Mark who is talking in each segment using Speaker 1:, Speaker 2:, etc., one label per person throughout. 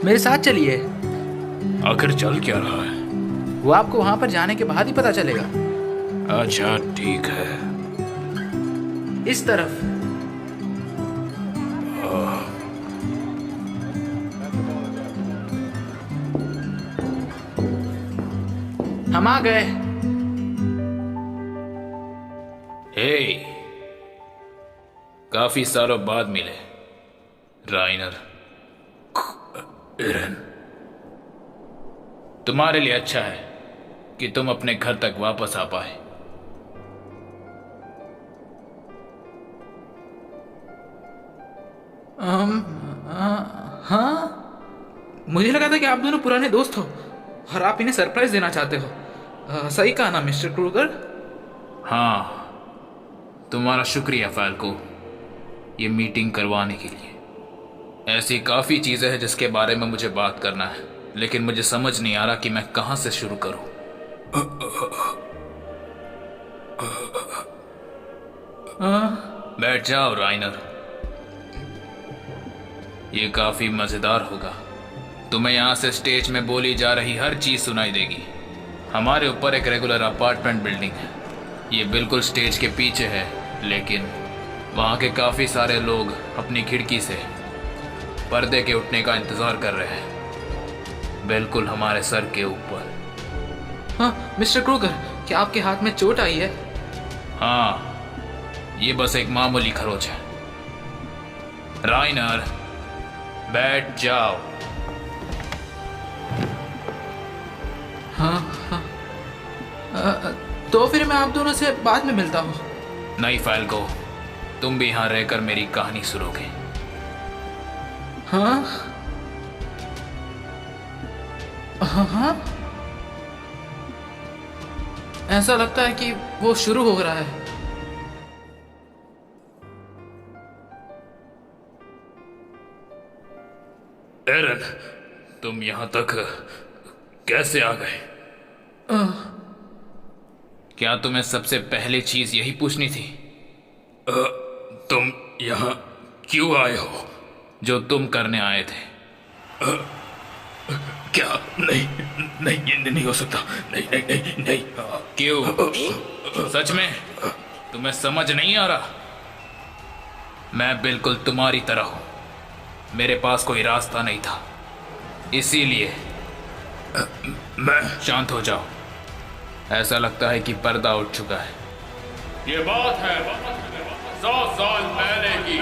Speaker 1: मेरे साथ चलिए।
Speaker 2: आखिर चल क्या रहा है?
Speaker 1: वो आपको वहां पर जाने के बाद ही पता चलेगा।
Speaker 2: अच्छा ठीक है।
Speaker 1: इस तरफ। हम आ गए।
Speaker 2: हे, काफी सालों बाद मिले राइनर। एरन, तुम्हारे लिए अच्छा है कि तुम अपने घर तक वापस आ पाए।
Speaker 1: हाँ, मुझे लगा था कि आप दोनों पुराने दोस्त हो और आप इन्हें सरप्राइज देना चाहते हो। सही कहा ना मिस्टर क्रूगर?
Speaker 2: हाँ, तुम्हारा शुक्रिया फाल्को, ये मीटिंग करवाने के लिए। ऐसी काफी चीजें हैं जिसके बारे में मुझे बात करना है, लेकिन मुझे समझ नहीं आ रहा कि मैं कहां से शुरू करूं। बैठ जाओ राइनर, ये काफी मजेदार होगा। तुम्हें यहां से स्टेज में बोली जा रही हर चीज सुनाई देगी। हमारे ऊपर एक रेगुलर अपार्टमेंट बिल्डिंग है, ये बिल्कुल स्टेज के पीछे है, लेकिन वहां के काफी सारे लोग अपनी खिड़की से पर्दे के उठने का इंतजार कर रहे हैं, बिल्कुल हमारे सर के ऊपर।
Speaker 1: हाँ मिस्टर क्रूगर, क्या आपके हाथ में चोट आई है?
Speaker 2: हाँ, ये बस एक मामूली खरोच है। राइनर, बैठ जाओ।
Speaker 1: तो फिर मैं आप दोनों से बाद में मिलता हूँ।
Speaker 2: नहीं फाल्को, तुम भी यहां रहकर मेरी कहानी सुनोगे।
Speaker 1: हाँ हाँ हाँ, ऐसा लगता है कि वो शुरू हो रहा है।
Speaker 2: एरन, तुम यहां तक कैसे आ गए? क्या तुम्हें सबसे पहली चीज यही पूछनी थी? तुम यहां क्यों आए हो? जो तुम करने आए थे। क्या? नहीं नहीं, ये नहीं हो सकता। नहीं नहीं नहीं नहीं। क्यों? सच में तुम्हें समझ नहीं आ रहा? मैं बिल्कुल तुम्हारी तरह हूं, मेरे पास कोई रास्ता नहीं था, इसीलिए मैं। शांत हो जाओ, ऐसा लगता है कि पर्दा उठ चुका है। ये बात है 100 साल पहले की।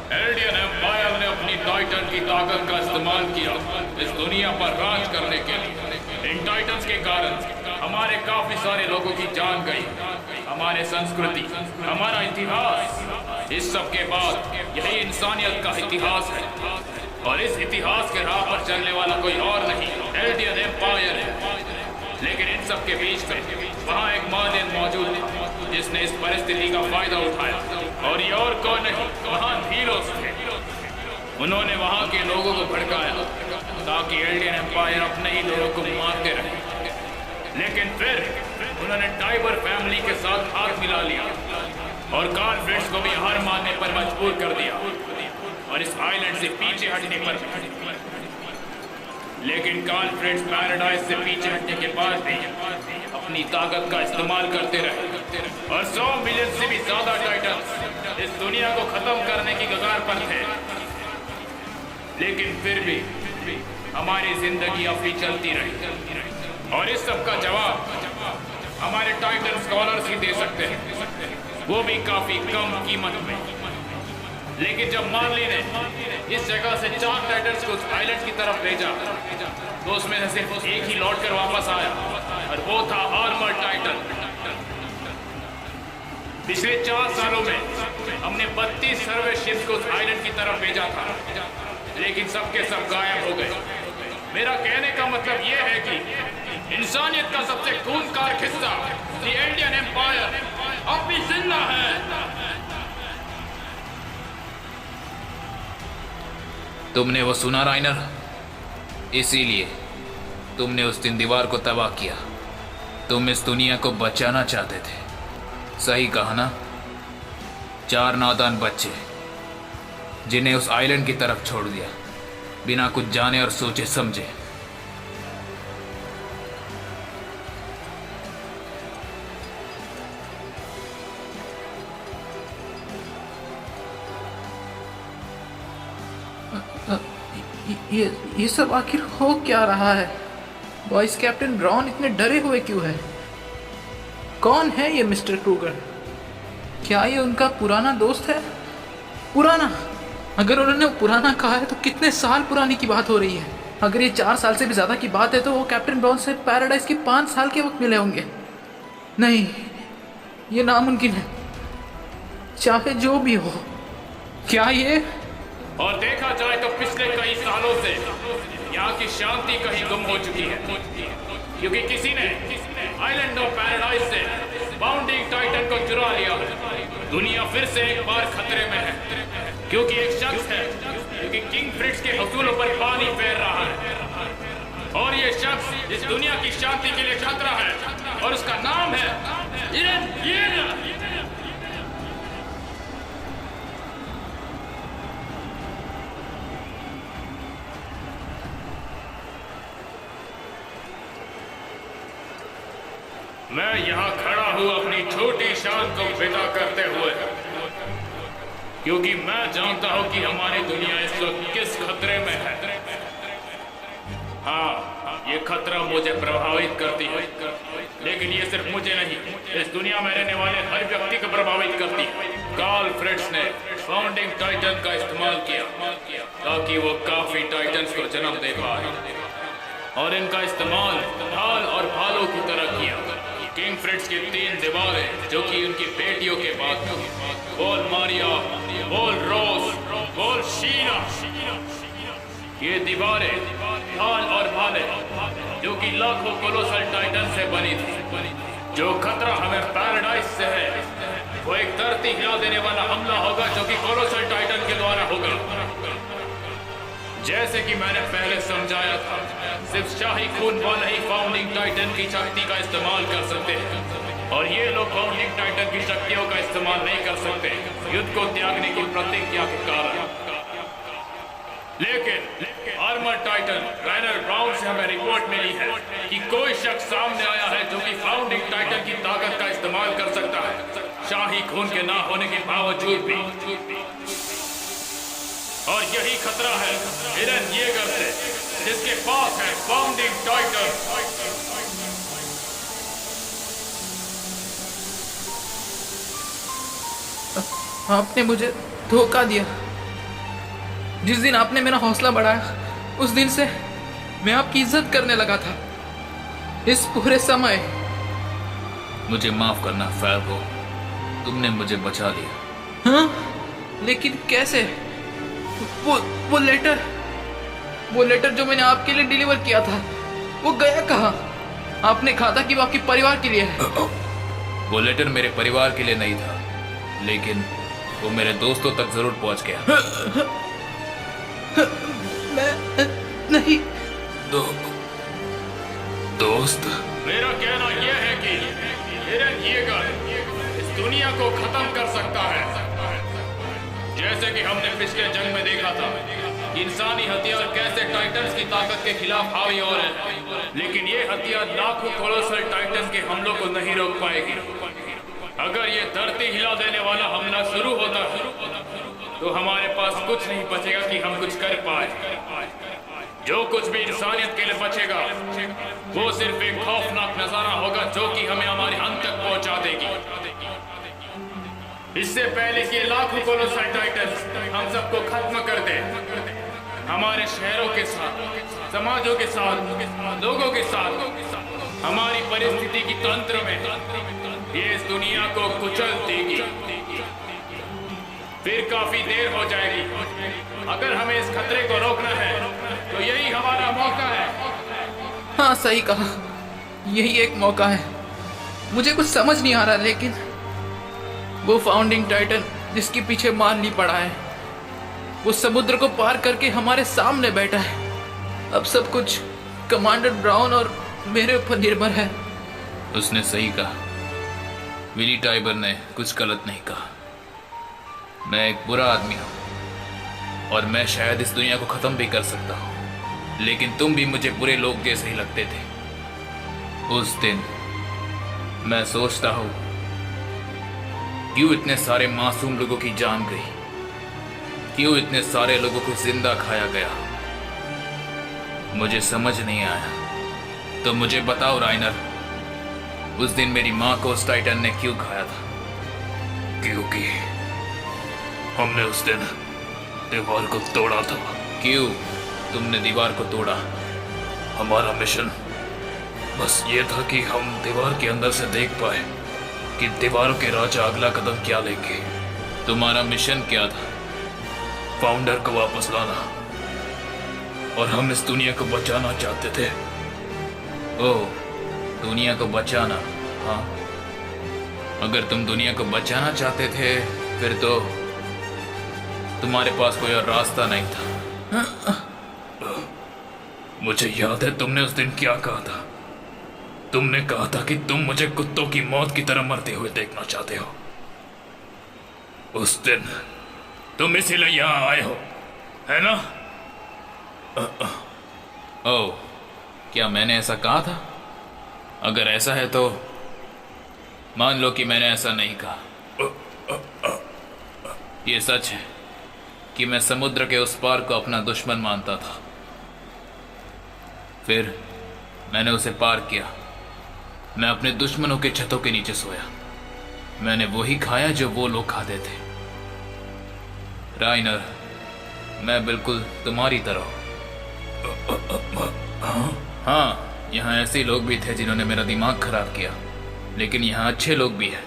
Speaker 2: एल्डियन एम्पायर ने अपनी टाइटन की ताकत का इस्तेमाल किया इस दुनिया पर राज करने के लिए। इन टाइटन्स के कारण हमारे काफी सारे लोगों की जान गई, हमारे संस्कृति, हमारा इतिहास। इस सब के बाद यही इंसानियत का इतिहास है, और इस इतिहास के राह पर चलने वाला कोई और नहीं, एल्डियन एम्पायर है। लेकिन इन सब के बीच में वहाँ एक मार्लियन मौजूद था जिसने इस परिस्थिति का फायदा उठाया, और ये और कौन नहीं, महान हीरोज थे। उन्होंने वहाँ के लोगों को भड़काया ताकि एल्डियन एम्पायर अपने ही लोगों को मारते रहे। लेकिन फिर उन्होंने टाइबर फैमिली के साथ हाथ मिला लिया और कार्ल फ्रिट्ज को भी हार मानने पर मजबूर कर दिया और इस आइलैंड से पीछे हटने पर। लेकिन कार्ल फ्रिट्ज पैराडाइज से पीछे हटने के बाद भी अपनी ताकत का इस्तेमाल करते रहे, और 100 मिलियन से भी ज्यादा टाइटन्स इस दुनिया को खत्म करने की कगार पर थे। लेकिन फिर भी हमारी जिंदगी अब भी चलती रही, और इस सब का जवाब हमारे टाइटन स्कॉलर्स ही दे सकते हैं, वो भी काफी कम कीमत में। लेकिन जब मार्ली ने इस जगह से 4 टाइटन्स को उस आइलैंड की तरफ भेजा, तो उसमें से सिर्फ एक ही लौट कर वापस आया, और वो था आर्मर टाइटन। पिछले 4 सालों में हमने 32 सर्वे शिप्स को उस आइलैंड की तरफ भेजा था, लेकिन सबके सब गायब हो गए। मेरा कहने का मतलब यह है कि इंसानियत का सबसे खूंखार हिस्सा, द एल्डियन एम्पायर, अब भी जिंदा है। तुमने वो सुना राइनर? इसीलिए तुमने उस दिन दीवार को तबाह किया। तुम इस दुनिया को बचाना चाहते थे, सही कहा ना? 4 नादान बच्चे जिन्हें उस आइलैंड की तरफ छोड़ दिया, बिना कुछ जाने और सोचे समझे।
Speaker 1: ये सब आखिर हो क्या रहा है? वॉइस कैप्टन ब्राउन इतने डरे हुए क्यों है? कौन है ये मिस्टर क्रूगर? क्या ये उनका पुराना दोस्त है? पुराना? अगर उन्होंने पुराना कहा है तो कितने साल पुरानी की बात हो रही है? अगर ये 4 साल से भी ज़्यादा की बात है तो वो कैप्टन ब्राउन से पैराडाइज के 5 साल के वक्त मिले होंगे। नहीं, ये नामुमकिन है। चाहे जो भी हो, क्या ये?
Speaker 2: और देखा जाए तो पिछले कई सालों से यहाँ की शांति कहीं गुम हो चुकी है, क्योंकि किसी ने आइलैंड ऑफ पैराडाइज से फाउंडिंग टाइटन को चुरा लिया है। दुनिया फिर से एक बार खतरे में है, क्योंकि एक शख्स है जो कि किंग फ्रिट्ज के हसूलों पर पानी फेर रहा है, और ये शख्स इस दुनिया की शांति के लिए खतरा है, और उसका नाम है इरेन येगर। मैं यहाँ खड़ा हूँ अपनी छोटी शान को विदा करते हुए, क्योंकि मैं जानता हूँ कि हमारी दुनिया इस वक्त किस खतरे में है। हाँ, ये खतरा मुझे प्रभावित करती है, लेकिन ये सिर्फ मुझे नहीं, इस दुनिया में रहने वाले हर व्यक्ति को प्रभावित करती है। कार्ल फ्रिट्ज ने फाउंडिंग टाइटन का इस्तेमाल किया ताकि वो काफी टाइटन्स को जन्म दे पाए, और इनका इस्तेमाल ढाल और भालों की तरह किया। किंग फ्रिट्ज की 3 दीवारें, जो कि उनकी बेटियों के बाद थी, वोल मारिया, वोल रोज, वोल शीना, ये दीवारें ढाल और भाले, जो कि लाखों कोलोसल टाइटन से बनी थी। जो खतरा हमें पैराडाइज से है, वो एक धरती हिला देने वाला हमला होगा, जो कि कोलोसल टाइटन के द्वारा होगा। जैसे कि मैंने पहले समझाया था, सिर्फ शाही खून वाले ही फाउंडिंग टाइटन की शक्ति का इस्तेमाल कर सकते हैं, और ये लोग फाउंडिंग टाइटन की शक्तियों का इस्तेमाल नहीं कर सकते युद्ध को त्यागने की प्रतिज्ञा के कारण। लेकिन आर्मर टाइटन राइनर ब्राउन से हमें रिपोर्ट मिली है कि कोई शख्स सामने आया है जो कि फाउंडिंग टाइटन की ताकत का इस्तेमाल कर सकता है, शाही खून के ना होने के बावजूद भी। और यही खतरा है इरेन येगर से, जिसके पास है फाउंडिंग टाइटन।
Speaker 1: आपने मुझे धोखा दिया। जिस दिन आपने मेरा हौसला बढ़ाया, उस दिन से मैं आपकी इज्जत करने लगा था। इस पूरे समय
Speaker 2: मुझे माफ करना फैल्को, तुमने मुझे बचा लिया।
Speaker 1: हाँ, लेकिन कैसे? वो लेटर जो मैंने आपके लिए डिलीवर किया था, वो गया कहाँ? आपने कहा था कि वो आपके परिवार के लिए है।
Speaker 2: वो लेटर मेरे परिवार के लिए नहीं था, लेकिन वो मेरे दोस्तों तक जरूर पहुंच गया।
Speaker 1: मैं नहीं।
Speaker 2: दोस्त? मेरा कहना यह है कि इरेन येगर इस दुनिया को खत्म कर सकता है। जैसे कि हमने पिछले जंग में देखा था, इंसानी हथियार कैसे टाइटन्स की ताकत के खिलाफ हावी हो रहे हैं, लेकिन ये हथियार लाखों कोलोसल टाइटन्स के हमलों को नहीं रोक पाएगी। अगर ये धरती हिला देने वाला हमला शुरू होता है, तो हमारे पास कुछ नहीं बचेगा कि हम कुछ कर पाए। जो कुछ भी इंसानियत के लिए बचेगा, वो सिर्फ एक खौफनाक नजारा होगा, जो कि हमें हमारे अंत तक पहुंचा देगी। इससे पहले कि लाखों कोलोसल टाइटन्स हम सबको खत्म कर दे, हमारे शहरों के साथ, समाजों के साथ, लोगों के साथ, हमारी परिस्थिति की तंत्र में ये इस दुनिया को कुचल देगी। फिर काफी देर हो जाएगी। अगर हमें इस खतरे को रोकना है, तो यही हमारा मौका है।
Speaker 1: हाँ, सही कहा, यही एक मौका है। मुझे कुछ समझ नहीं आ रहा, लेकिन वो फाउंडिंग टाइटन जिसके पीछे मार्ली पड़ा है, वो समुद्र को पार करके हमारे सामने बैठा है। अब सब कुछ कमांडर ब्राउन और मेरे ऊपर निर्भर है।
Speaker 2: उसने सही कहा। विली टाइबर ने कुछ गलत नहीं कहा। मैं एक बुरा आदमी हूं, और मैं शायद इस दुनिया को खत्म भी कर सकता हूँ, लेकिन तुम भी मुझे बुरे लोग जैसे ही लगते थे। उस दिन मैं सोचता हूँ क्यों इतने सारे मासूम लोगों की जान गई, क्यों इतने सारे लोगों को जिंदा खाया गया, मुझे समझ नहीं आया। तो मुझे बताओ राइनर, उस दिन मेरी माँ को उस टाइटन ने क्यों खाया था? क्योंकि हमने उस दिन दीवार को तोड़ा था। क्यों तुमने दीवार को तोड़ा? हमारा मिशन बस ये था कि हम दीवार के अंदर से देख पाए कि दीवारों के राजा अगला कदम क्या लेंगे। तुम्हारा मिशन क्या था? फाउंडर को वापस लाना, और हम इस दुनिया को बचाना चाहते थे। ओह, दुनिया को बचाना। हाँ, अगर तुम दुनिया को बचाना चाहते थे फिर तो तुम्हारे पास कोई और रास्ता नहीं था। मुझे याद है तुमने उस दिन क्या कहा था। तुमने कहा था कि तुम मुझे कुत्तों की मौत की तरह मरते हुए देखना चाहते हो। उस दिन तुम इसीलिए यहां आए हो, है ना? ओह, क्या मैंने ऐसा कहा था? अगर ऐसा है तो मान लो कि मैंने ऐसा नहीं कहा। यह सच है कि मैं समुद्र के उस पार को अपना दुश्मन मानता था। फिर मैंने उसे पार किया। मैं अपने दुश्मनों के छतों के नीचे सोया। मैंने वही खाया जो वो लोग खाते थे। राइनर, मैं बिल्कुल तुम्हारी तरह। हाँ, यहाँ ऐसे लोग भी थे जिन्होंने मेरा दिमाग खराब किया, लेकिन यहाँ अच्छे लोग भी हैं।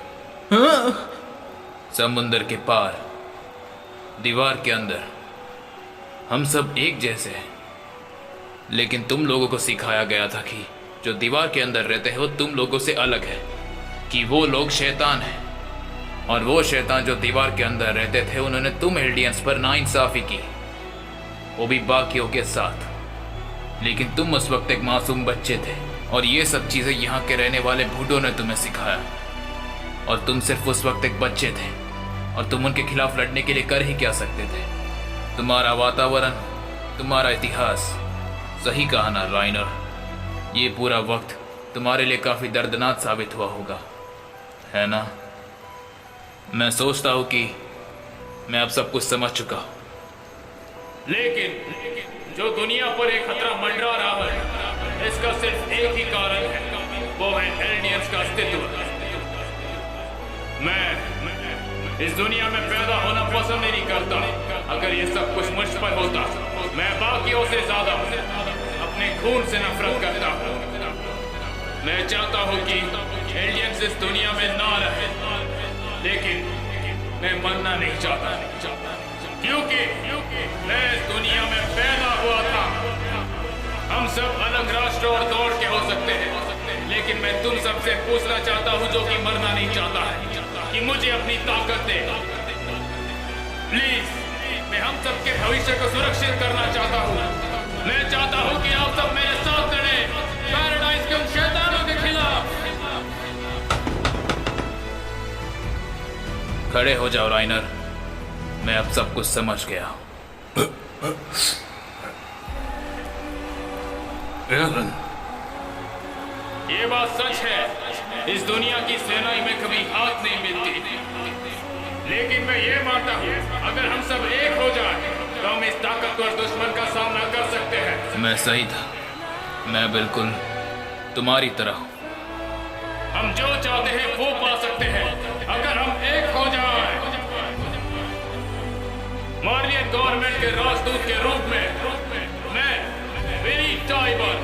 Speaker 2: समुंदर के पार, दीवार के अंदर, हम सब एक जैसे हैं। लेकिन तुम लोगों को सिखाया गया था कि जो दीवार के अंदर रहते हैं वो तुम लोगों से अलग है, कि वो लोग शैतान हैं। और वो शैतान जो दीवार के अंदर रहते थे उन्होंने तुम एल्डियंस पर नाइंसाफी की, वो भी बाकियों के साथ। लेकिन तुम उस वक्त एक मासूम बच्चे थे और ये सब चीज़ें यहाँ के रहने वाले बूढ़ों ने तुम्हें सिखाया। और तुम सिर्फ उस वक्त एक बच्चे थे और तुम उनके खिलाफ लड़ने के लिए कर ही क्या सकते थे? तुम्हारा वातावरण, तुम्हारा इतिहास। सही कहा ना राइनर, ये पूरा वक्त तुम्हारे लिए काफ़ी दर्दनाक साबित हुआ होगा, है ना? मैं सोचता हूँ कि मैं अब सब कुछ समझ चुका हूँ। लेकिन जो दुनिया पर एक खतरा मंडरा रहा है, इसका सिर्फ एक ही कारण है, वो है एल्डियंस का अस्तित्व। मैं इस दुनिया में पैदा होना पसंद नहीं करता। अगर ये सब कुछ मुझ पर होता, मैं बाकियों से ज्यादा अपने खून से नफरत करता हूँ। मैं चाहता हूँ कि एल्डियंस इस दुनिया में ना रहे, लेकिन मैं मरना नहीं चाहता, क्योंकि मैं इस दुनिया में पैदा हुआ था। हम सब अलग राष्ट्र और दौड़ के हो सकते हैं, लेकिन मैं तुम सबसे पूछना चाहता हूँ जो कि मरना नहीं चाहता है, कि मुझे अपनी ताकत दे प्लीज। मैं हम सबके भविष्य को सुरक्षित करना चाहता हूँ। मैं चाहता हूँ कि आप सब मेरे साथ लड़ें पैराडाइज के उन शैतानों के खिलाफ। खड़े हो जाओ राइनर, मैं अब सब कुछ समझ गया हूं। ये बात सच है, इस दुनिया की सेनाई में कभी हाथ नहीं मिलती, लेकिन मैं ये मानता हूँ अगर हम सब एक हो जाए तो हम इस ताकतवर दुश्मन का सामना कर सकते हैं। मैं सही था, मैं बिल्कुल तुम्हारी तरह हूँ। हम जो चाहते हैं वो पा सकते हैं अगर हम एक हो जाए। मार्लियन गवर्नमेंट के राजदूत के रूप में मैं विनी टाइबर।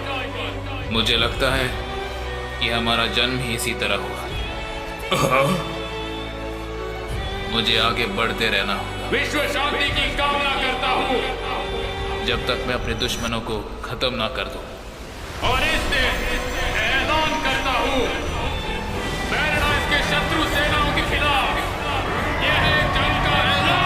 Speaker 2: मुझे लगता है कि हमारा जन्म ही इसी तरह हुआ। मुझे आगे बढ़ते रहना होगा। विश्व शांति की कामना करता हूँ जब तक मैं अपने दुश्मनों को खत्म ना कर दूं। और इस दिन ऐलान करता हूँ पैराडाइज के शत्रु सेनाओं के खिलाफ यह है जंग का ऐलान।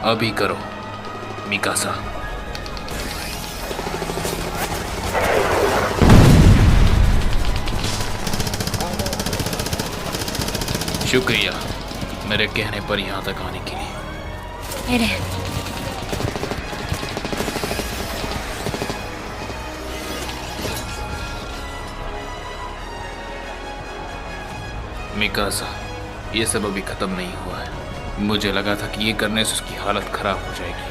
Speaker 1: अभी करो मिकासा। शुक्रिया मेरे कहने पर यहाँ तक आने के लिए।
Speaker 3: एरेन,
Speaker 1: मिकासा, ये सब अभी खत्म नहीं हुआ है। मुझे लगा था कि ये करने से उसकी हालत खराब हो जाएगी।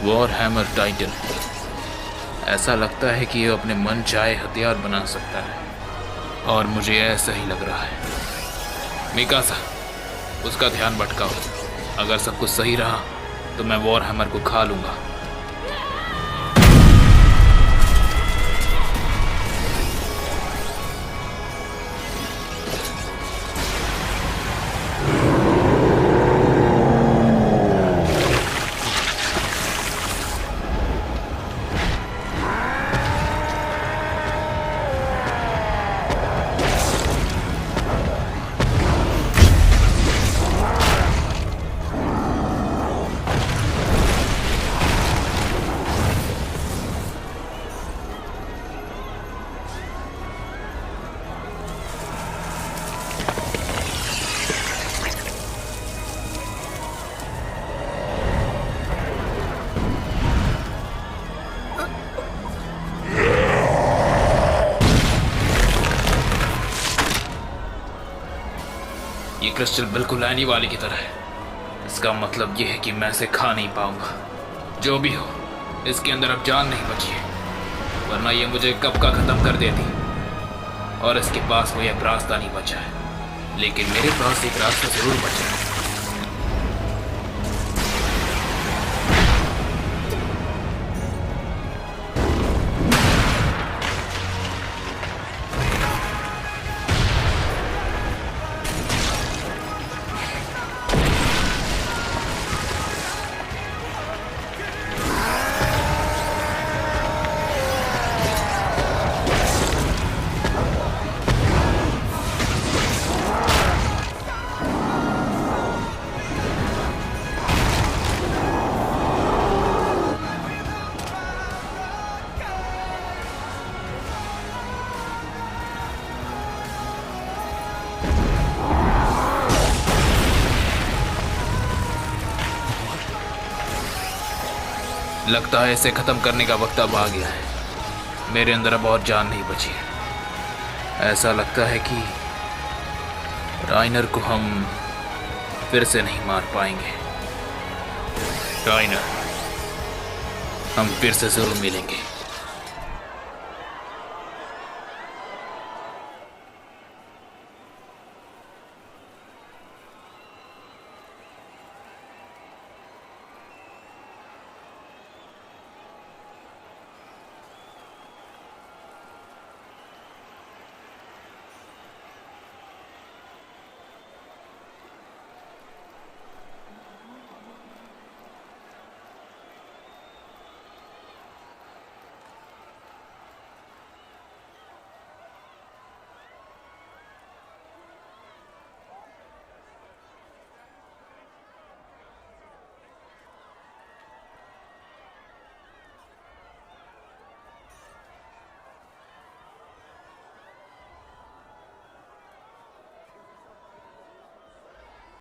Speaker 1: वॉर हैमर टाइटन, ऐसा लगता है कि ये अपने मन चाहे हथियार बना सकता है, और मुझे ऐसा ही लग रहा है। मिकासा, उसका ध्यान भटकाओ। अगर सब कुछ सही रहा तो मैं वॉर हैमर को खा लूंगा। ये क्रिस्टल बिल्कुल आने वाले की तरह है। इसका मतलब ये है कि मैं इसे खा नहीं पाऊंगा। जो भी हो, इसके अंदर अब जान नहीं बची है, वरना ये मुझे कब का खत्म कर देती। और इसके पास कोई अब रास्ता नहीं बचा है, लेकिन मेरे पास एक रास्ता जरूर बचा है। लगता है इसे खत्म करने का वक्त अब आ गया है। मेरे अंदर अब और जान नहीं बची है। ऐसा लगता है कि राइनर को हम फिर से नहीं मार पाएंगे। राइनर, हम फिर से जरूर मिलेंगे।